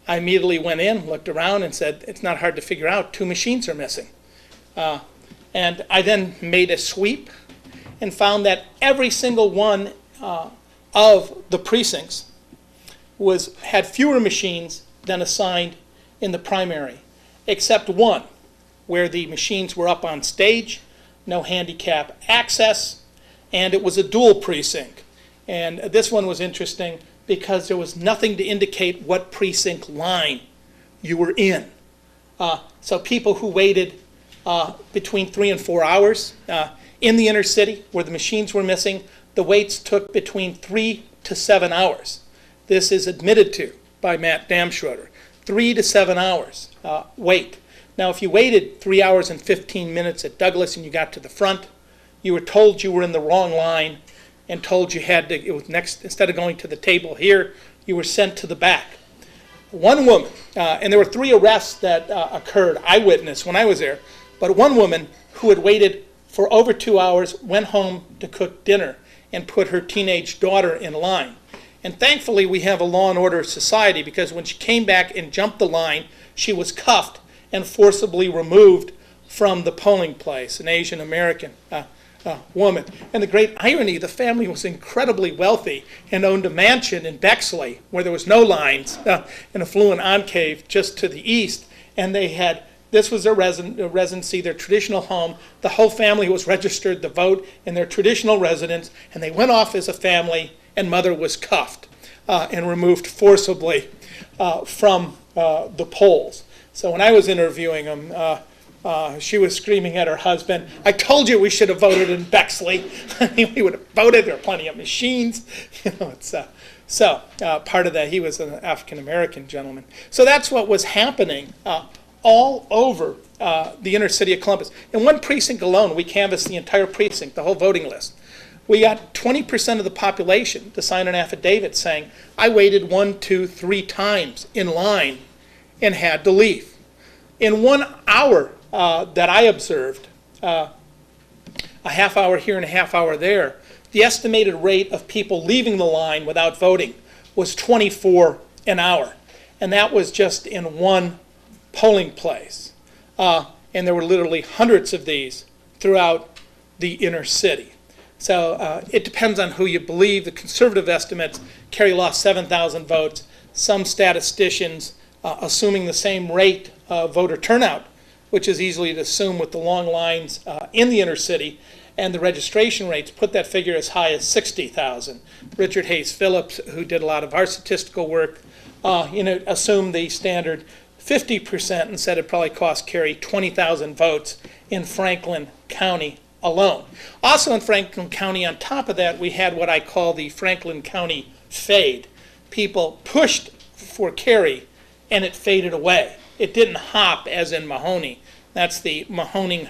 I immediately went in, looked around, and said, it's not hard to figure out, 2 machines are missing. And I then made a sweep and found that every single one of the precincts had fewer machines than assigned in the primary, except one, where the machines were up on stage, no handicap access, and it was a dual precinct. And this one was interesting because there was nothing to indicate what precinct line you were in. So people who waited between 3 and 4 hours in the inner city where the machines were missing, the waits took between 3 to 7 hours. This is admitted to by Matt Damschroeder. 3 to 7 hours wait. Now, if you waited 3 hours and 15 minutes at Douglas and you got to the front, you were told you were in the wrong line and told you had to, it was next, instead of going to the table here, you were sent to the back. One woman, and there were 3 arrests that occurred, eyewitness when I was there, but one woman who had waited for over 2 hours went home to cook dinner and put her teenage daughter in line. And thankfully we have a law and order society, because when she came back and jumped the line, she was cuffed and forcibly removed from the polling place, an Asian American woman. And the great irony, the family was incredibly wealthy and owned a mansion in Bexley where there was no lines, an affluent enclave just to the east. And they had, this was their residency, their traditional home. The whole family was registered to vote in their traditional residence, and they went off as a family, and mother was cuffed and removed forcibly from the polls. So when I was interviewing them, she was screaming at her husband, I told you we should have voted in Bexley. We would have voted, there are plenty of machines. Part of that, he was an African-American gentleman. So that's what was happening all over the inner city of Columbus. In one precinct alone, we canvassed the entire precinct, the whole voting list. We got 20% of the population to sign an affidavit saying, I waited 1, 2, 3 times in line and had to leave. In 1 hour that I observed, a half hour here and a half hour there, the estimated rate of people leaving the line without voting was 24 an hour. And that was just in one polling place. And there were literally hundreds of these throughout the inner city. So it depends on who you believe. The conservative estimates, Kerry lost 7,000 votes. Some statisticians, assuming the same rate of voter turnout, which is easily to assume with the long lines in the inner city, and the registration rates, put that figure as high as 60,000. Richard Hayes Phillips, who did a lot of our statistical work, assumed the standard 50% and said it probably cost Kerry 20,000 votes in Franklin County alone. Also in Franklin County, on top of that, we had what I call the Franklin County fade. People pushed for Kerry and it faded away. It didn't hop as in Mahoney. That's the Mahoning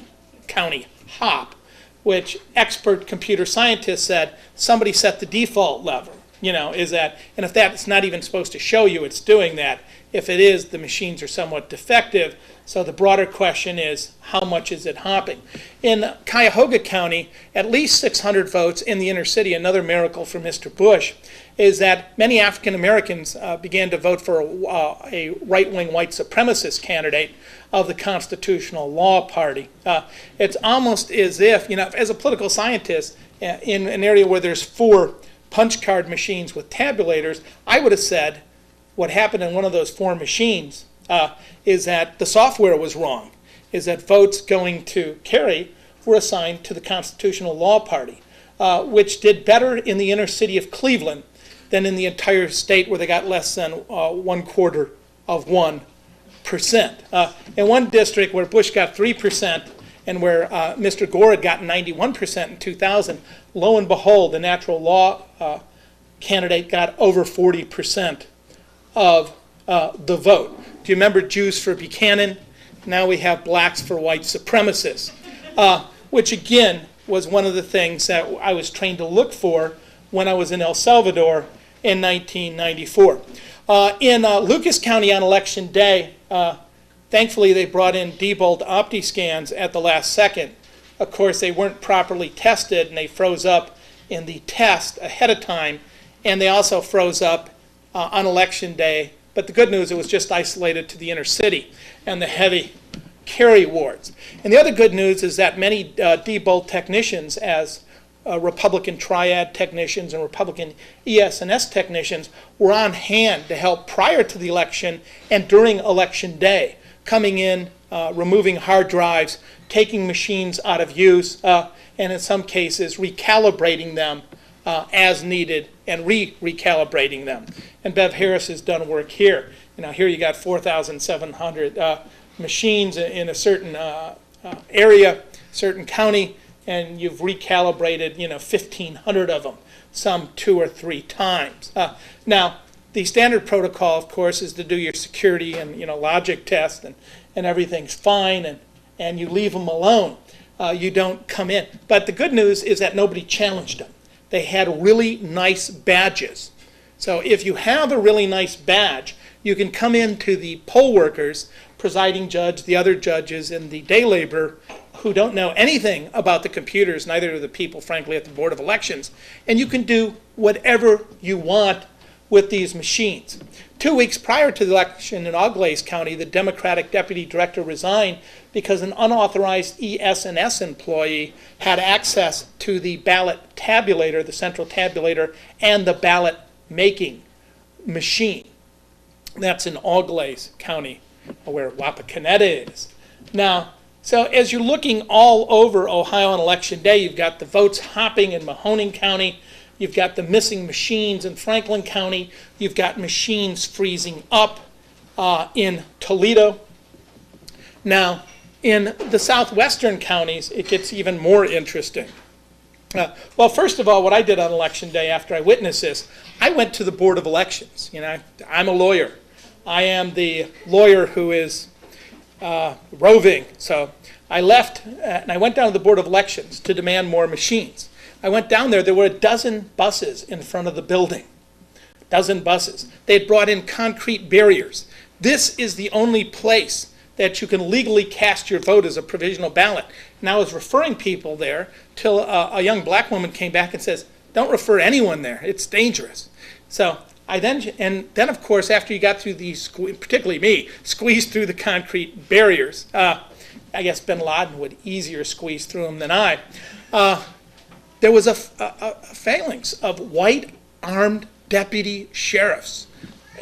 County hop, which expert computer scientists said somebody set the default level. Is that, and if that's not even supposed to show you it's doing that, if it is, the machines are somewhat defective. So the broader question is, how much is it hopping? In Cuyahoga County, at least 600 votes in the inner city, another miracle for Mr. Bush, is that many African Americans began to vote for a right-wing white supremacist candidate of the Constitutional Law Party. It's almost as if, as a political scientist, in an area where there's 4 punch card machines with tabulators, I would have said what happened in one of those 4 machines is that the software was wrong, is that votes going to Kerry were assigned to the Constitutional Law Party, which did better in the inner city of Cleveland than in the entire state, where they got less than 0.25%. In one district where Bush got 3% and where Mr. Gore had gotten 91% in 2000, lo and behold, the natural law candidate got over 40% of the vote. Do you remember Jews for Buchanan? Now we have blacks for white supremacists, which again was one of the things that I was trained to look for when I was in El Salvador in 1994. In Lucas County on Election Day, thankfully they brought in Diebold Opti scans at the last second. Of course, they weren't properly tested, and they froze up in the test ahead of time, and they also froze up on Election Day But the good news, it was just isolated to the inner city and the heavy carry wards. And the other good news is that many Diebold technicians, as Republican Triad technicians and Republican ES&S technicians, were on hand to help prior to the election and during election day, coming in, removing hard drives, taking machines out of use, and in some cases recalibrating them as needed and recalibrating them. And Bev Harris has done work here. Here you got 4,700 machines in a certain area, certain county, and you've recalibrated 1,500 of them, some 2 or 3 times. Now, the standard protocol, of course, is to do your security and logic test, and everything's fine, and you leave them alone. You don't come in. But the good news is that nobody challenged them. They had really nice badges. So if you have a really nice badge, you can come into the poll workers, presiding judge, the other judges, and the day laborer who don't know anything about the computers, neither do the people, frankly, at the Board of Elections, and you can do whatever you want with these machines. 2 weeks prior to the election in Auglaize County, the Democratic deputy director resigned because an unauthorized ES&S employee had access to the ballot tabulator, the central tabulator, and the ballot making machine. That's in Auglaize County, where Wapakoneta is. Now, so as you're looking all over Ohio on election day, you've got the votes hopping in Mahoning County, you've got the missing machines in Franklin County, you've got machines freezing up in Toledo. Now, in the southwestern counties, it gets even more interesting. Well, first of all, what I did on election day after I witnessed this, I went to the Board of Elections. I'm a lawyer. I am the lawyer who is roving. So I left and I went down to the Board of Elections to demand more machines. I went down there were a dozen buses in front of the building. A dozen buses. They had brought in concrete barriers. This is the only place that you can legally cast your vote as a provisional ballot. And I was referring people there till a young black woman came back and says, don't refer anyone there, it's dangerous. So then of course, after you got through these, particularly me, squeezed through the concrete barriers, I guess bin Laden would easier squeeze through them than I, there was a phalanx of white armed deputy sheriffs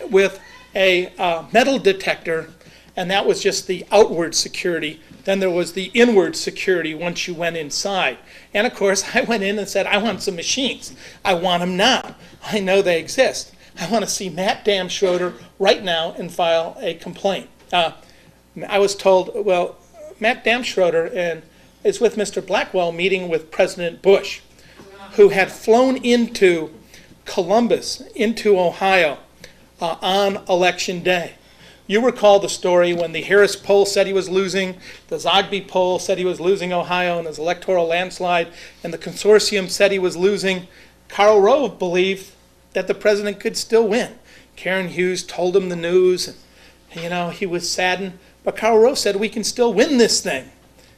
with a metal detector, and that was just the outward security. Then there was the inward security once you went inside. And of course, I went in and said, I want some machines. I want them now. I know they exist. I want to see Matt Damschroeder right now and file a complaint. I was told, well, Matt Damschroeder is with Mr. Blackwell meeting with President Bush, who had flown into Columbus, into Ohio, on election day. You recall the story when the Harris poll said he was losing, the Zogby poll said he was losing Ohio in his electoral landslide, and the consortium said he was losing. Karl Rove believed that the president could still win. Karen Hughes told him the news, and he was saddened. But Karl Rove said, we can still win this thing.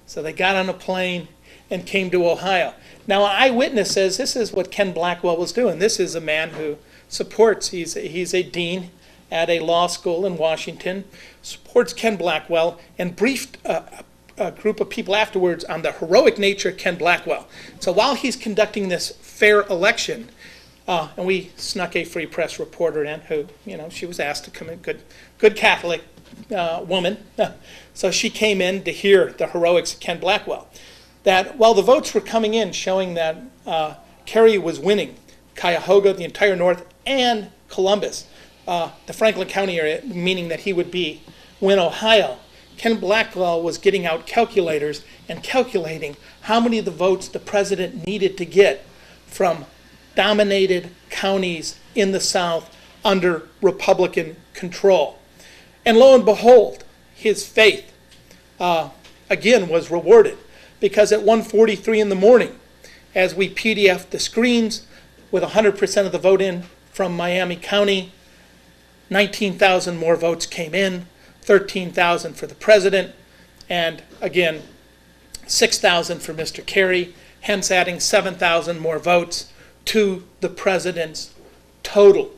So they got on a plane and came to Ohio. Now, an eyewitness says this is what Ken Blackwell was doing. This is a man who supports, he's a dean at a law school in Washington, supports Ken Blackwell, and briefed a group of people afterwards on the heroic nature of Ken Blackwell. So while he's conducting this fair election, and we snuck a Free Press reporter in who, she was asked to come in, good Catholic woman. So she came in to hear the heroics of Ken Blackwell. That while the votes were coming in showing that Kerry was winning Cuyahoga, the entire north, and Columbus, the Franklin County area, meaning that he would win Ohio, Ken Blackwell was getting out calculators and calculating how many of the votes the president needed to get from dominated counties in the South under Republican control. And lo and behold, his faith, again, was rewarded, because at 1:43 in the morning, as we PDF'd the screens with 100% of the vote in from Miami County, 19,000 more votes came in, 13,000 for the president, and again, 6,000 for Mr. Kerry, hence adding 7,000 more votes to the president's total.